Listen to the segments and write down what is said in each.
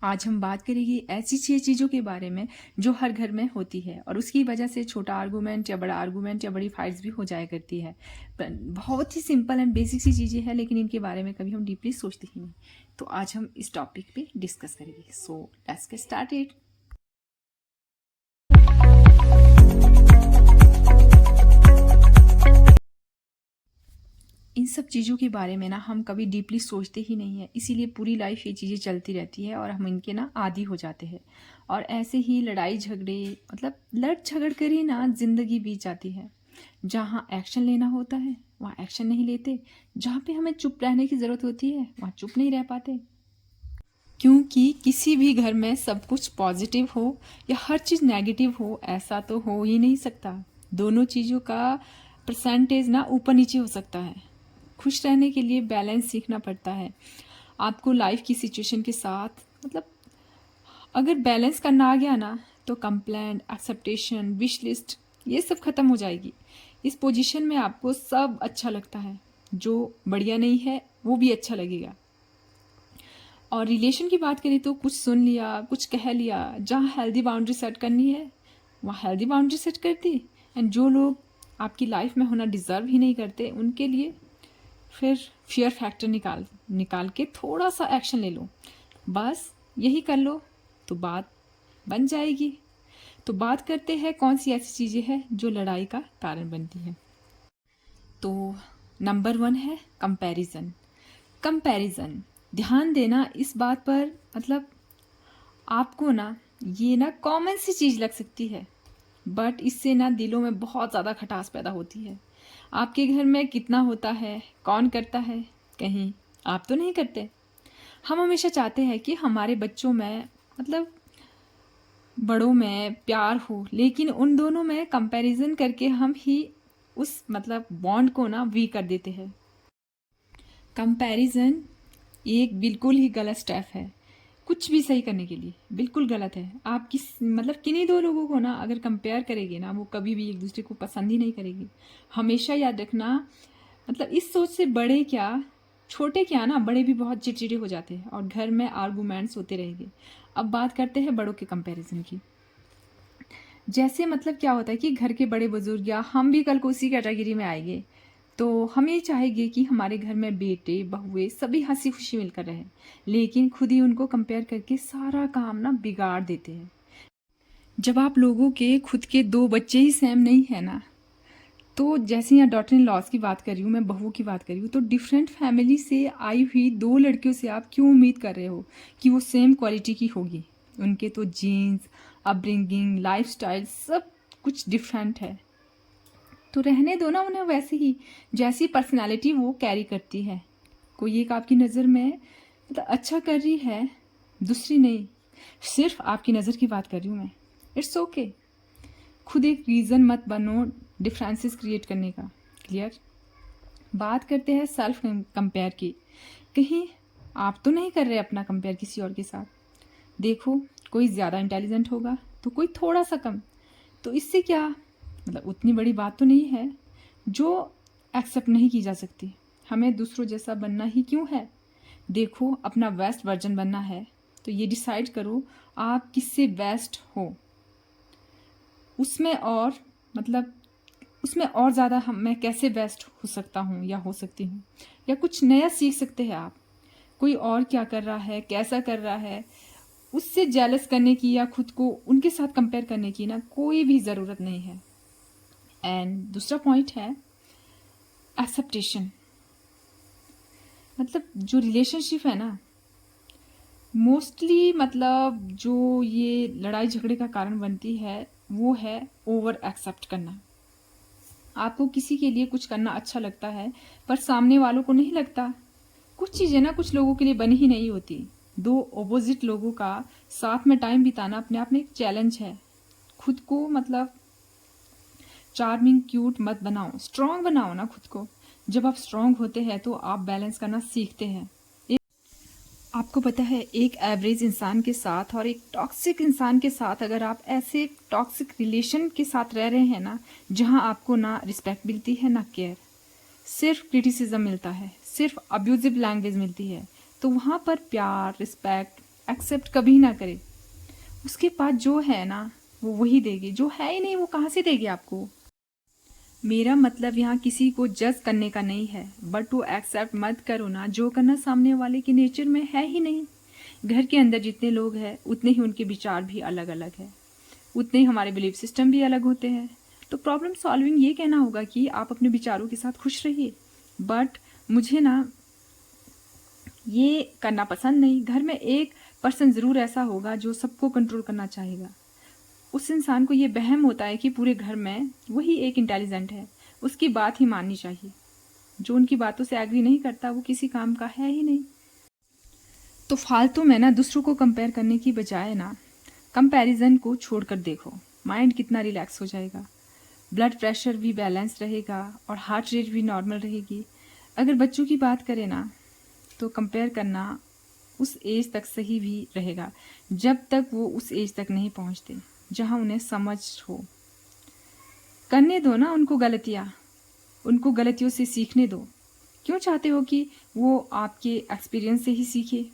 आज हम बात करेंगे ऐसी 6 चीज़ों के बारे में जो हर घर में होती है और उसकी वजह से छोटा आर्गूमेंट या बड़ा आर्गूमेंट या बड़ी फाइट्स भी हो जाया करती है। बहुत ही सिंपल एंड बेसिक सी चीज़ें हैं, लेकिन इनके बारे में कभी हम डीपली सोचते ही नहीं। तो आज हम इस टॉपिक पे डिस्कस करेंगे। So let's get started. इन सब चीज़ों के बारे में ना हम कभी डीपली सोचते ही नहीं है, इसीलिए पूरी लाइफ ये चीज़ें चलती रहती है और हम इनके ना आदी हो जाते हैं। और ऐसे ही लड़ाई झगड़े मतलब लड़ झगड़ कर ही ना ज़िंदगी बीत जाती है। जहाँ एक्शन लेना होता है वहाँ एक्शन नहीं लेते, जहाँ पे हमें चुप रहने की ज़रूरत होती है वहाँ चुप नहीं रह पाते। क्योंकि किसी भी घर में सब कुछ पॉजिटिव हो या हर चीज़ नेगेटिव हो ऐसा तो हो ही नहीं सकता। दोनों चीज़ों का परसेंटेज ना ऊपर नीचे हो सकता है। खुश रहने के लिए बैलेंस सीखना पड़ता है आपको लाइफ की सिचुएशन के साथ। मतलब अगर बैलेंस करना आ गया ना तो कंप्लेंट, एक्सेप्टेशन, विश लिस्ट ये सब खत्म हो जाएगी। इस पोजीशन में आपको सब अच्छा लगता है, जो बढ़िया नहीं है वो भी अच्छा लगेगा। और रिलेशन की बात करें तो कुछ सुन लिया, कुछ कह लिया, जहाँ हेल्दी बाउंड्री सेट करनी है वहाँ हेल्दी बाउंड्री सेट कर दी। एंड जो लोग आपकी लाइफ में होना डिज़र्व ही नहीं करते उनके लिए फिर फियर फैक्टर निकाल के थोड़ा सा एक्शन ले लो। बस यही कर लो तो बात बन जाएगी। तो बात करते हैं कौन सी ऐसी चीज़ें हैं जो लड़ाई का कारण बनती है। तो नंबर 1 है कंपैरिजन। कंपैरिजन ध्यान देना इस बात पर, मतलब आपको ना ये ना कॉमन सी चीज़ लग सकती है, बट इससे ना दिलों में बहुत ज़्यादा खटास पैदा होती है। आपके घर में कितना होता है, कौन करता है, कहीं आप तो नहीं करते। हम हमेशा चाहते हैं कि हमारे बच्चों में मतलब बड़ों में प्यार हो, लेकिन उन दोनों में कंपैरिजन करके हम ही उस मतलब बॉन्ड को ना वीक कर देते हैं। कंपैरिजन एक बिल्कुल ही गलत स्टेप है कुछ भी सही करने के लिए, बिल्कुल गलत है। आप किस मतलब किन्हीं दो लोगों को ना अगर कंपेयर करेंगे ना वो कभी भी एक दूसरे को पसंद ही नहीं करेगी। हमेशा याद रखना, मतलब इस सोच से बड़े क्या छोटे क्या ना बड़े भी बहुत चिड़चिड़े हो जाते हैं और घर में आर्गूमेंट्स होते रहेंगे। अब बात करते हैं बड़ों के कंपैरिजन की। जैसे मतलब क्या होता है कि घर के बड़े बुजुर्ग या हम भी कल को उसी कैटेगरी में आएंगे, तो हम ये चाहेंगे कि हमारे घर में बेटे बहुए सभी हंसी खुशी मिलकर रहें, लेकिन खुद ही उनको कंपेयर करके सारा काम ना बिगाड़ देते हैं। जब आप लोगों के खुद के 2 बच्चे ही सेम नहीं है ना, तो जैसे यहाँ डॉटर इन लॉज की बात कर रही हूँ, मैं बहू की बात कर रही हूँ, तो डिफरेंट फैमिली से आई हुई 2 लड़कियों से आप क्यों उम्मीद कर रहे हो कि वो सेम क्वालिटी की होगी। उनके तो जीन्स, अपब्रिंगिंग, लाइफस्टाइल सब कुछ डिफरेंट है। तो रहने दो ना उन्हें वैसे ही जैसी पर्सनालिटी वो कैरी करती है। कोई एक आपकी नज़र में मतलब अच्छा कर रही है, दूसरी नहीं। सिर्फ आपकी नज़र की बात कर रही हूँ मैं। It's okay. खुद एक रीज़न मत बनो डिफरेंसेस क्रिएट करने का। क्लियर। बात करते हैं सेल्फ कंपेयर की। कहीं आप तो नहीं कर रहे अपना कंपेयर किसी और के साथ। देखो, कोई ज़्यादा इंटेलिजेंट होगा तो कोई थोड़ा सा कम, तो इससे क्या मतलब उतनी बड़ी बात तो नहीं है जो एक्सेप्ट नहीं की जा सकती। हमें दूसरों जैसा बनना ही क्यों है। देखो, अपना बेस्ट वर्जन बनना है तो ये डिसाइड करो आप किससे बेस्ट हो, उसमें और मतलब उसमें और ज़्यादा हम मैं कैसे बेस्ट हो सकता हूँ या हो सकती हूँ, या कुछ नया सीख सकते हैं आप। कोई और क्या कर रहा है, कैसा कर रहा है, उससे जेलस करने की या खुद को उनके साथ कंपेयर करने की ना कोई भी ज़रूरत नहीं है। एंड दूसरा पॉइंट है एक्सेप्टेशन। मतलब जो रिलेशनशिप है ना, मोस्टली मतलब जो ये लड़ाई झगड़े का कारण बनती है वो है ओवर एक्सेप्ट करना। आपको किसी के लिए कुछ करना अच्छा लगता है पर सामने वालों को नहीं लगता। कुछ चीज़ें ना कुछ लोगों के लिए बनी ही नहीं होती। 2 ऑपोजिट लोगों का साथ में टाइम बिताना अपने आप में एक चैलेंज है। खुद को मतलब चार्मिंग क्यूट मत बनाओ, स्ट्रांग बनाओ ना खुद को। जब आप स्ट्रांग होते हैं तो आप बैलेंस करना सीखते हैं। आपको पता है एक एवरेज इंसान के साथ और एक टॉक्सिक इंसान के साथ अगर आप ऐसे टॉक्सिक रिलेशन के साथ रह रहे हैं ना, जहां आपको ना रिस्पेक्ट मिलती है ना केयर, सिर्फ क्रिटिसिज्म मिलता है, सिर्फ अब्यूजिव लैंग्वेज मिलती है, तो वहाँ पर प्यार, रिस्पेक्ट एक्सेप्ट कभी ना करे। उसके पास जो है ना वो वही देगी, जो है ही नहीं वो कहाँ से देगी आपको। मेरा मतलब यहाँ किसी को जज करने का नहीं है, बट वो एक्सेप्ट मत करो ना जो करना सामने वाले के नेचर में है ही नहीं। घर के अंदर जितने लोग हैं उतने ही उनके विचार भी अलग अलग है, उतने ही हमारे बिलीफ सिस्टम भी अलग होते हैं। तो प्रॉब्लम सॉल्विंग ये कहना होगा कि आप अपने विचारों के साथ खुश रहिए, बट मुझे ना ये करना पसंद नहीं। घर में एक पर्सन ज़रूर ऐसा होगा जो सबको कंट्रोल करना चाहेगा। उस इंसान को ये वहम होता है कि पूरे घर में वही एक इंटेलिजेंट है, उसकी बात ही माननी चाहिए। जो उनकी बातों से एग्री नहीं करता वो किसी काम का है ही नहीं। तो फालतू में ना दूसरों को कंपेयर करने की बजाय ना कंपैरिजन को छोड़कर देखो, माइंड कितना रिलैक्स हो जाएगा, ब्लड प्रेशर भी बैलेंस रहेगा और हार्ट रेट भी नॉर्मल रहेगी। अगर बच्चों की बात करें ना तो कंपेयर करना उस एज तक सही भी रहेगा जब तक वो उस एज तक नहीं पहुंचते जहां उन्हें समझ हो। करने दो ना उनको गलतियां, उनको गलतियों से सीखने दो। क्यों चाहते हो कि वो आपके एक्सपीरियंस से ही सीखे?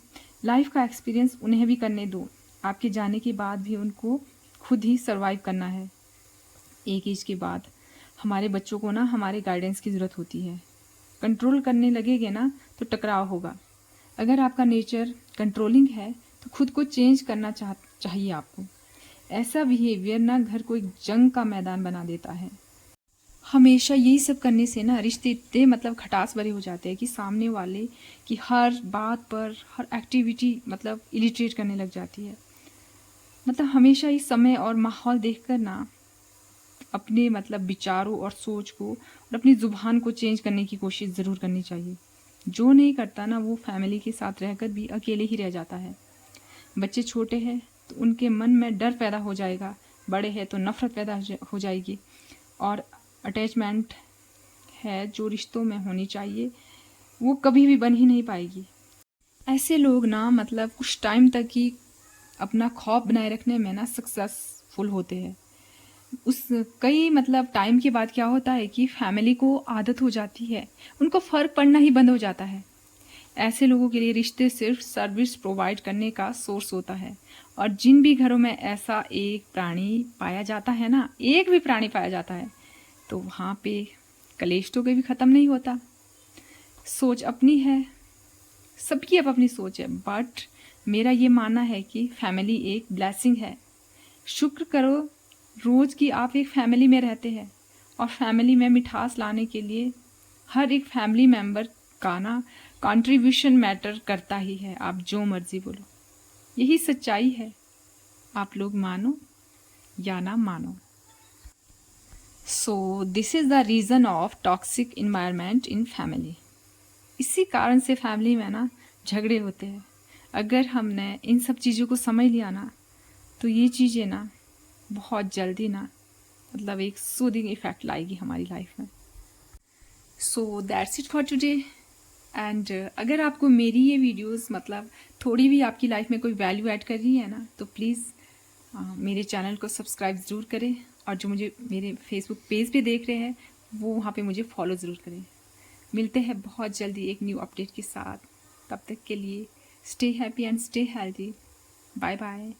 लाइफ का एक्सपीरियंस उन्हें भी करने दो। आपके जाने के बाद भी उनको खुद ही सरवाइव करना है। एक एज के बाद हमारे बच्चों को ना हमारे गाइडेंस की ज़रूरत होती है। कंट्रोल करने लगेंगे ना तो टकराव होगा। अगर आपका नेचर कंट्रोलिंग है तो खुद को चेंज करना चाहिए आपको। ऐसा बिहेवियर ना घर को एक जंग का मैदान बना देता है। हमेशा यही सब करने से ना रिश्ते इतने मतलब खटास भरे हो जाते हैं कि सामने वाले की हर बात पर, हर एक्टिविटी मतलब इरिटेट करने लग जाती है। मतलब हमेशा ही समय और माहौल देखकर ना अपने मतलब विचारों और सोच को और अपनी ज़ुबान को चेंज करने की कोशिश ज़रूर करनी चाहिए। जो नहीं करता ना वो फैमिली के साथ रहकर भी अकेले ही रह जाता है। बच्चे छोटे हैं तो उनके मन में डर पैदा हो जाएगा, बड़े हैं तो नफ़रत पैदा हो जाएगी, और अटैचमेंट है जो रिश्तों में होनी चाहिए वो कभी भी बन ही नहीं पाएगी। ऐसे लोग ना मतलब कुछ टाइम तक ही अपना खौफ बनाए रखने में ना सक्सेसफुल होते हैं। उस कई मतलब टाइम के बाद क्या होता है कि फैमिली को आदत हो जाती है, उनको फ़र्क पड़ना ही बंद हो जाता है। ऐसे लोगों के लिए रिश्ते सिर्फ सर्विस प्रोवाइड करने का सोर्स होता है। और जिन भी घरों में ऐसा एक प्राणी पाया जाता है ना, एक भी प्राणी पाया जाता है, तो वहाँ पे कलेश तो कभी ख़त्म नहीं होता। सोच अपनी है, सबकी अब अपनी सोच है, बट मेरा ये मानना है कि फैमिली एक ब्लेसिंग है। शुक्र करो रोज़ की आप एक फैमिली में रहते हैं, और फैमिली में मिठास लाने के लिए हर एक फैमिली मेम्बर का ना कंट्रीब्यूशन मैटर करता ही है। आप जो मर्जी बोलो, यही सच्चाई है, आप लोग मानो या ना मानो। So this is the reason of toxic environment in family. इसी कारण से फैमिली में ना झगड़े होते हैं। अगर हमने इन सब चीज़ों को समझ लिया ना तो ये चीज़ें ना बहुत जल्दी ना मतलब एक सूदिंग इफ़ेक्ट लाएगी हमारी लाइफ में। So that's it for today. And अगर आपको मेरी ये वीडियोस मतलब थोड़ी भी आपकी लाइफ में कोई वैल्यू ऐड कर रही है ना तो प्लीज़ मेरे चैनल को सब्सक्राइब ज़रूर करें, और जो मुझे मेरे फेसबुक पेज पे देख रहे हैं वो वहाँ पे मुझे फॉलो ज़रूर करें। मिलते हैं बहुत जल्दी एक न्यू अपडेट के साथ। तब तक के लिए stay happy and stay healthy. Bye bye.